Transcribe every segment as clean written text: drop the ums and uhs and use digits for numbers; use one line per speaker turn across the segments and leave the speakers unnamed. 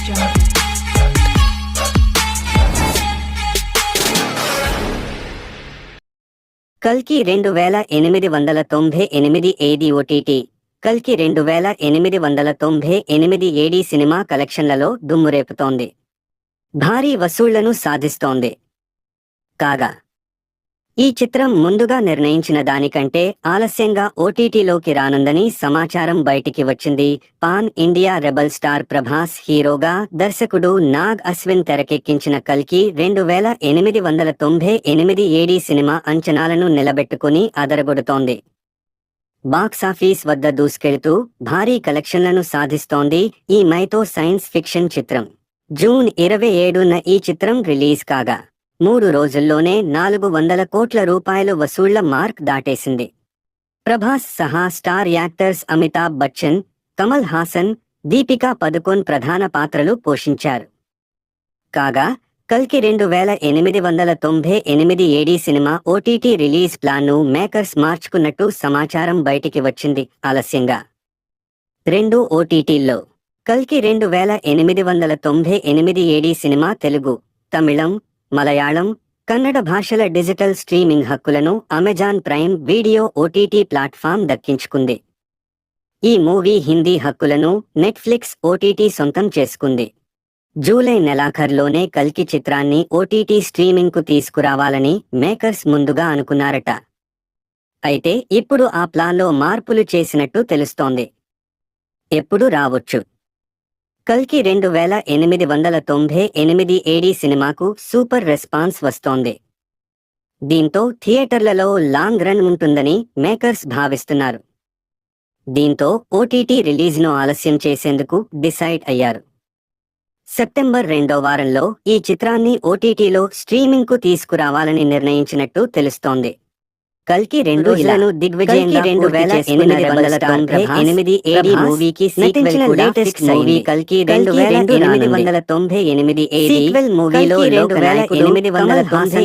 Jungle.
కల్కి 2898 AD OTT. కల్కి 2898 AD cinema కలెక్షన్లలో దుమ్మురేపుతోంది. భారీ వసూళ్లను సాధిస్తోంది. కాగా ఈ చిత్రం ముందుగా నిర్ణయించిన దానికంటే ఆలస్యంగా ఓటీటీలోకి రానుందని సమాచారం బయటికి వచ్చింది. Pan India rebel star Prabhas హీరోగా దర్శకుడు నాగ్ అశ్విన్ తెరకెక్కించిన కల్కి 2898 ఏడి సినిమా అంచనాలను నిలబెట్టుకుని అదరగొడుతోంది. బాక్సాఫీస్ వద్ద దూసుకెళ్తూ భారీ కలెక్షన్లను సాధిస్తోంది. ఈ మైతో సైన్స్ ఫిక్షన్ చిత్రం. జూన్ 27న ఈ చిత్రం రిలీజ్ కాగా 3 రోజుల్లోనే 400 కోట్ల రూపాయలు వసూళ్ల మార్క్ దాటేసింది. ప్రభాస్ సహా స్టార్ యాక్టర్స్ అమితాబ్ బచ్చన్, కమల్ హాసన్, దీపికా పదుకొన్ ప్రధాన పాత్రలు పోషించారు. కాగా కల్కి 2898 ఏడి సినిమా ఓటీటీ రిలీజ్ ప్లాన్ను మేకర్స్ మార్చుకున్నట్టు సమాచారం బయటికి వచ్చింది. ఆలస్యంగా 2 ఓటీటీల్లో కల్కి 2898 ఏడి సినిమా తెలుగు, తమిళం, మలయాళం, కన్నడ భాషల డిజిటల్ స్ట్రీమింగ్ హక్కులను Amazon prime video OTT platform దక్కించుకుంది. ఈ మూవీ హిందీ హక్కులను నెట్ఫ్లిక్స్ ఓటీటీ సొంతం చేసుకుంది. జూలై నెలాఖరులోనే కల్కి చిత్రాన్ని ఓటీటీ స్ట్రీమింగ్కు తీసుకురావాలని మేకర్స్ ముందుగా అనుకున్నారట. అయితే ఇప్పుడు ఆ ప్లాన్లో మార్పులు చేసినట్టు తెలుస్తోంది. ఎప్పుడు రావొచ్చు? కల్కి 2898 ఏడి సినిమాకు సూపర్ రెస్పాన్స్ వస్తోంది. దీంతో థియేటర్లలో లాంగ్ రన్ ఉంటుందని మేకర్స్ భావిస్తున్నారు. దీంతో ఓటీటీ రిలీజ్ను ఆలస్యం చేసేందుకు డిసైడ్ అయ్యారు. సెప్టెంబర్ 2వ వారంలో ఈ చిత్రాన్ని ఓటీటీలో స్ట్రీమింగ్కు తీసుకురావాలని నిర్ణయించినట్టు తెలుస్తోంది. కల్కి 2 ఇలాను దిగ్విజయంగా 2898 ఏడి మూవీకి సీక్వెల్ కూడా ఫిక్స్ అయింది. కల్కి 2898 ఏడి సీక్వెల్ మూవీలో 2898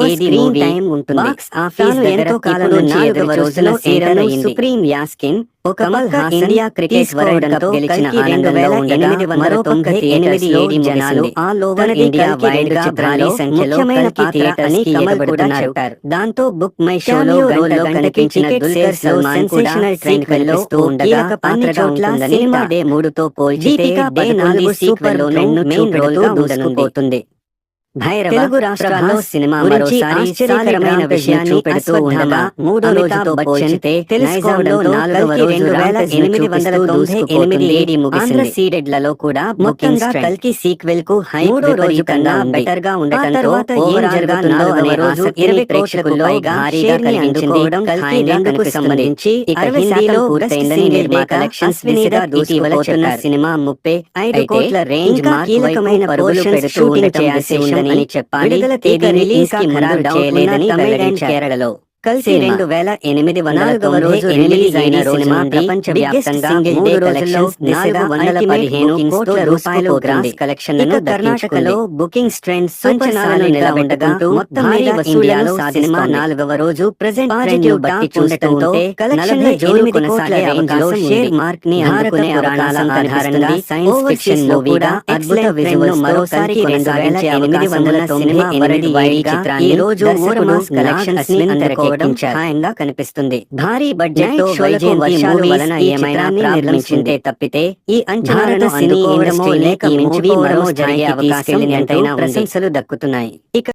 ఏడి మూవీ టైం ఉంటుంది. బాక్స్ ఆఫీస్ ఎంతో కాలం నుంచి ఎదురు చూస్తున్న సీరను సుప్రీం యాస్కిన్ కమల్ హాసన్ ఇండియా క్రికెట్ వరల్డ్‌కప్‌తో గెలిచిన ఆనందంలో ఉండగా మరోపక్క ఏడి జనాలు ఆల్ ఓవర్ ఇండియా వైడ్ గా భారీ సంఖ్యలో కల్కి థియేటర్స్ కి ఎగబడుతున్నారు. దాంతో బుక్ మై షోలో గంటలో కనిపించిన దుల్కర్ సల్మాన్ కూడా సీక్వెల్ లో ఉండగా అన్ని చోట్ల సినిమా డే 3తో పోల్చితే డే 4 సీక్వెల్ లో మెయిన్ రోల్ గా దూసుకుపోతుంది. తెలుగు రాష్ట్రాల్లో సినిమా మరోసారి ఆశ్చర్యకరమైన విషయాన్ని చూపెడుతూ ఉండగా 3వ రోజుతో పోల్చితే తెలుసుకోవడంలో 4వ రోజు 2898 ఏడి ముగిసింది. సీడెడ్లలో కూడా మొత్తంగా కల్కి సీక్వెల్ కు హైప్ విపరీతంగా బెటర్ గా ఉండటంతో ఏం జరగనుందో అనే రోజు 20 ప్రేక్షకుల్లో భారీగా కలిగించింది. కల్కి 2కు సంబంధించి ఇక హిందీలో పూర్తయిందని నిర్మాత కలెక్షన్స్ దిశగా దూసుకుపోతున్న సినిమా 35 కోట్ల రేంజ్ కీలకమైన పరుగులు పెడుతూ ఉండటం అని చెప్పాలి. విడుదల తేదీ రిలీజ్ కి ఖరారు చేయలేదని వెల్లడించారు. కేరళలో కల్కి 2804వ రోజు రిలీజ్ అయిన సినిమా ప్రపంచవ్యాప్తంగా 3 రోజుల్లో 415 కోట్ల రూపాయలు గ్రాస్ కలెక్షన్లను కర్ణాటకలో బుకింగ్ ట్రెండ్స్ అంచనాలను నిలబెట్టుకుంటూ మొత్తం మీద వసూళ్లలో సినిమా 4వ రోజు ప్రెజెంట్ పాజిటివ్ బట్టి చూడటంతో కలెక్షన్ల జోరు కొనసాగే అవకాశం ఉంది. షేర్ మార్క్ ని అందుకునే పురాణాల ఆధారంగా సైన్స్ ఫిక్షన్ మూవీగా అద్భుత విజువల్ మరోసారి కొనసాగించే అవకాశం ఉన్న సినిమా వరల్డ్ వైడ్ చిత్రాన్ని ఈ రోజు మోరమాస్ కలెక్షన్స్ ని అందుకోవడం ఖాయంగా కనిపిస్తుంది. భారీ బడ్జెట్ తో వర్షాలు వలన ఏమైనా ప్రారంభించిందే తప్పితే ఈ అంచనాలను అందుకోవడమో లేక మించిపోవడమో జరిగే అవకాశం ఎంతైనా ప్రశంసలు దక్కుతున్నాయి. ఇక